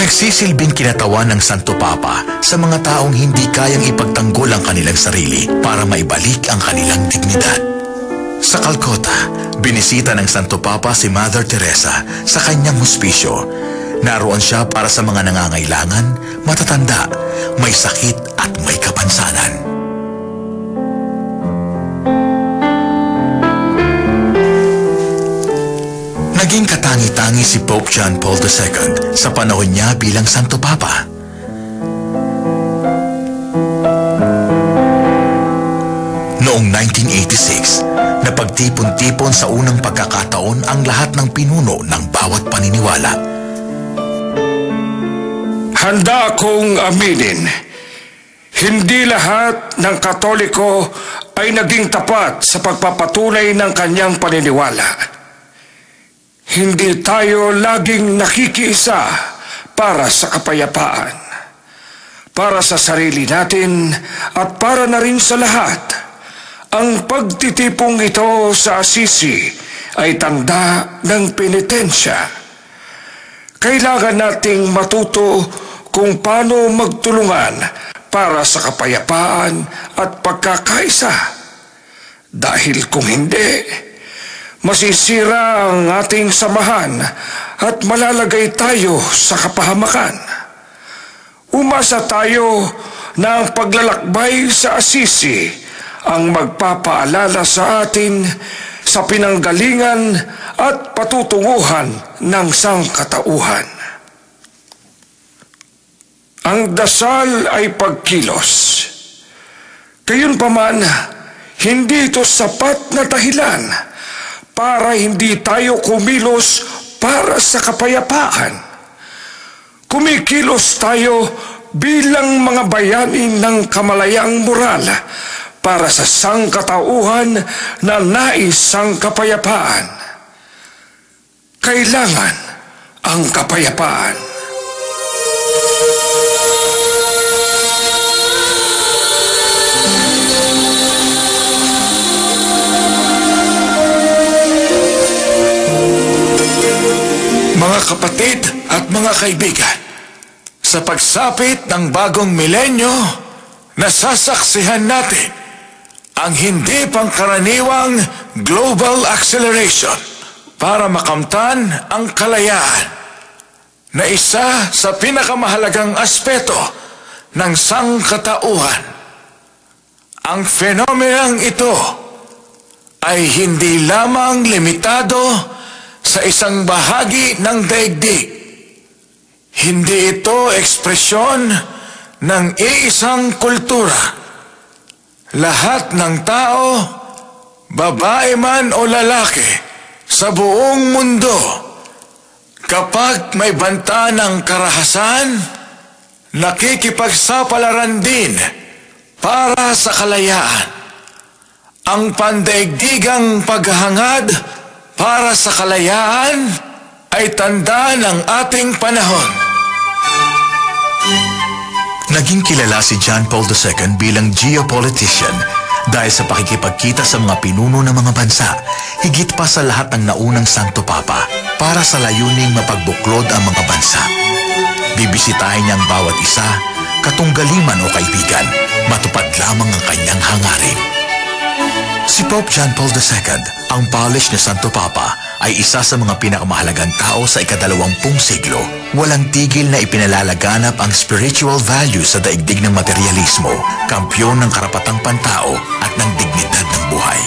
Nagsisilbing kinatawan ng Santo Papa sa mga taong hindi kayang ipagtanggol ang kanilang sarili para maibalik ang kanilang dignidad. Sa Calcutta, binisita ng Santo Papa si Mother Teresa sa kanyang hospisyo. Naroon siya para sa mga nangangailangan, matatanda, may sakit at may kapansanan. Naging katangi-tangi si Pope John Paul II sa panahon niya bilang Santo Papa. Noong 1986, napagtipon-tipon sa unang pagkakataon ang lahat ng pinuno ng bawat paniniwala. Handa akong aminin, hindi lahat ng Katoliko ay naging tapat sa pagpapatunay ng kanyang paniniwala. Hindi tayo laging nakikiisa para sa kapayapaan, para sa sarili natin at para na rin sa lahat. Ang pagtitipong ito sa Assisi ay tanda ng penitensya. Kailangan nating matuto kung paano magtulungan para sa kapayapaan at pagkakaisa. Dahil kung hindi, masisira ang ating samahan at malalagay tayo sa kapahamakan. Umasa tayo na ang paglalakbay sa Assisi ang magpapaalala sa atin sa pinanggalingan at patutunguhan ng sangkatauhan. Ang dasal ay pagkilos. Gayunpaman, hindi ito sapat na dahilan para hindi tayo kumilos para sa kapayapaan. Kumikilos tayo bilang mga bayani ng kamalayang moral para sa sangkatauhan na nais ang kapayapaan. Kailangan ang kapayapaan. Mga kapatid at mga kaibigan, sa pagsapit ng bagong milenyo, nasasaksihan natin ang hindi pangkaraniwang global acceleration para makamtan ang kalayaan na isa sa pinakamahalagang aspeto ng sangkatauhan. Ang fenomenang ito ay hindi lamang limitado sa isang bahagi ng daigdig. Hindi ito ekspresyon ng iisang kultura. Lahat ng tao, babae man o lalaki, sa buong mundo, kapag may banta ng karahasan, nakikipagsapalaran din para sa kalayaan. Ang pandaigdigang paghahangad para sa kalayaan ay tanda ng ating panahon. Naging kilala si John Paul II bilang geopolitician dahil sa pakikipagkita sa mga pinuno ng mga bansa, higit pa sa lahat ng naunang Santo Papa, para sa layuning mapagbuklod ang mga bansa. Bibisitahin niya ang bawat isa, katunggali man o kaibigan, matupad lamang ang kanyang hangarin. Si Pope John Paul II, ang polish na Santo Papa, ay isa sa mga pinakamahalagang tao sa ika-20 siglo. Walang tigil na ipinalalaganap ang spiritual values sa daigdig ng materialismo, kampyon ng karapatang pantao at ng dignidad ng buhay.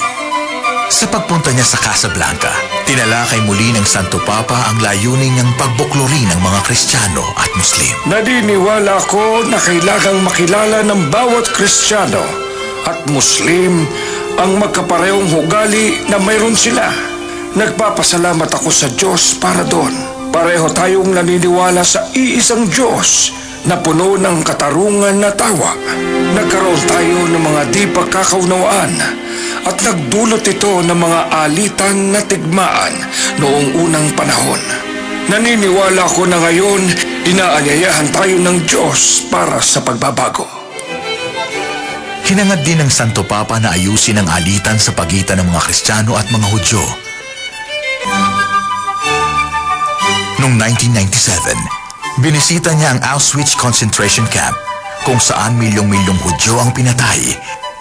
Sa pagpunta niya sa Casablanca, tinalakay muli ng Santo Papa ang layunin niyang pagbuklurin ng mga Kristiyano at Muslim. Naniniwala ko na kailangang makilala ng bawat Kristiyano at Muslim ang magkaparehong ugali na mayroon sila. Nagpapasalamat ako sa Diyos para doon. Pareho tayong naniniwala sa iisang Diyos na puno ng katarungan na tawa. Nagkaroon tayo ng mga di pagkakaunawaan at nagdulot ito ng mga alitan na tigmaan noong unang panahon. Naniniwala ko na ngayon inaanyayahan tayo ng Diyos para sa pagbabago. Hinangad din ng Santo Papa na ayusin ang alitan sa pagitan ng mga Kristiyano at mga Hudyo. Noong 1997, Binisita niya ang Auschwitz concentration camp kung saan milyong-milyong Hudyo ang pinatay.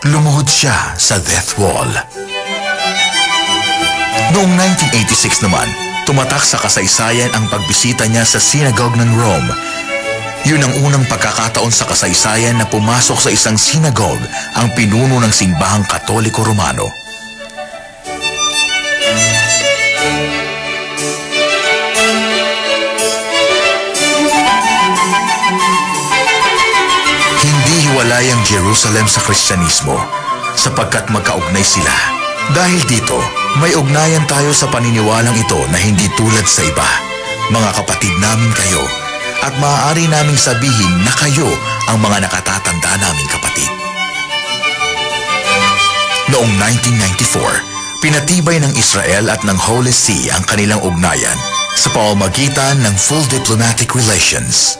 Lumuhod siya sa death wall. Noong 1986 naman, tumatak sa kasaysayan ang pagbisita niya sa synagogue ng Rome. Yun ang unang pagkakataon sa kasaysayan na pumasok sa isang synagogue ang pinuno ng simbahang Katoliko Romano. Hindi hiwalay ang Jerusalem sa Kristyanismo sapagkat magkaugnay sila. Dahil dito, may ugnayan tayo sa paniniwalang ito na hindi tulad sa iba. Mga kapatid namin kayo, at maaari naming sabihin na kayo ang mga nakatatanda naming kapatid. Noong 1994, pinatibay ng Israel at ng Holy See ang kanilang ugnayan sa pamamagitan ng full diplomatic relations.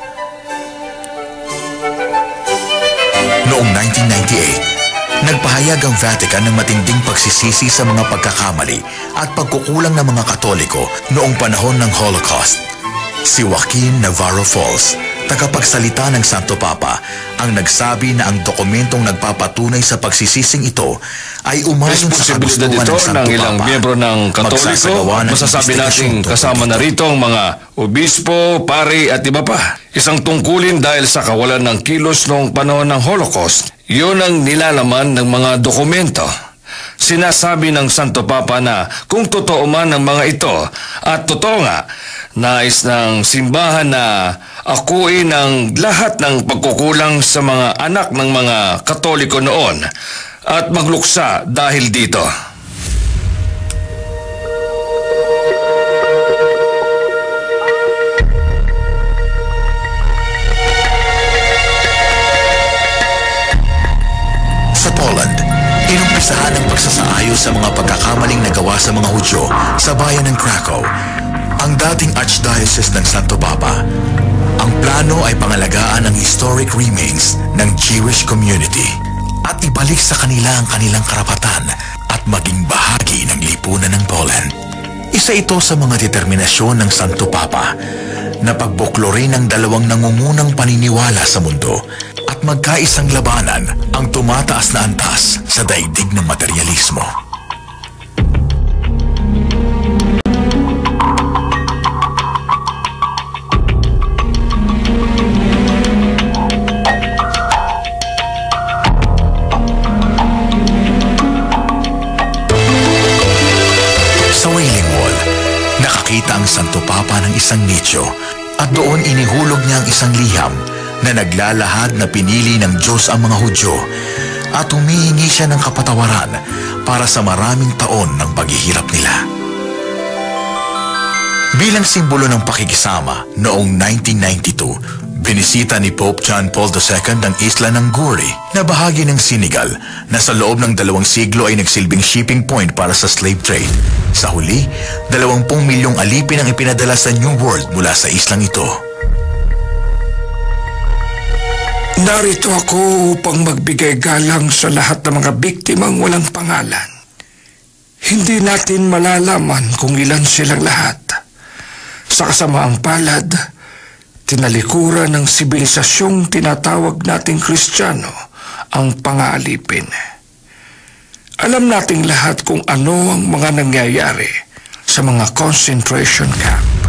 Noong 1998, nagpahayag ang Vatican ng matinding pagsisisi sa mga pagkakamali at pagkukulang ng mga Katoliko noong panahon ng Holocaust. Si Joaquin Navarro Falls, tagapagsalita ng Santo Papa, ang nagsabi na ang dokumentong nagpapatunay sa pagsisising ito ay umayon sa kagustuhan ng Santo ng ilang Papa. miyembro ng Katoliko, masasabi natin kasama na rito ang mga obispo, pari at iba pa. Isang tungkulin dahil sa kawalan ng kilos noong panahon ng Holocaust. Yun ang nilalaman ng mga dokumento. Sinasabi ng Santo Papa na kung totoo man ang mga ito, at totoo nga, nais ng simbahan na akuin ang lahat ng pagkukulang sa mga anak ng mga Katoliko noon at magluksa dahil dito. Sa Poland, inumpisahan ang pagsasaayos sa mga pagkakamaling nagawa sa mga Hudyo sa bayan ng Krakow, ang dating Archdiocese ng Santo Papa. Ang plano ay pangalagaan ang historic remains ng Jewish community at ibalik sa kanila ang kanilang karapatan at maging bahagi ng lipunan ng Poland. Isa ito sa mga determinasyon ng Santo Papa na pagbuklorin ang dalawang nangungunang paniniwala sa mundo at magkaisang labanan ang tumataas na antas sa daigdig ng materialismo. Sa Wailing Wall, nakakita ang Santo Papa ng isang nicho at doon inihulog niya ang isang liham na naglalahad na pinili ng Diyos ang mga Hudyo at humihingi siya ng kapatawaran para sa maraming taon ng paghihirap nila. Bilang simbolo ng pakikisama, noong 1992, binisita ni Pope John Paul II ang isla ng Guri na bahagi ng Senegal na sa loob ng 2 siglo ay nagsilbing shipping point para sa slave trade. Sa huli, 20 milyong alipin ang ipinadala sa New World mula sa islang ito. Narito ako upang magbigay galang sa lahat ng mga biktimang walang pangalan. Hindi natin malalaman kung ilan silang lahat. Sa kasamaang palad, tinalikuran ng sibilisasyong tinatawag nating Kristiyano ang pangaalipin. Alam nating lahat kung ano ang mga nangyayari sa mga concentration camp.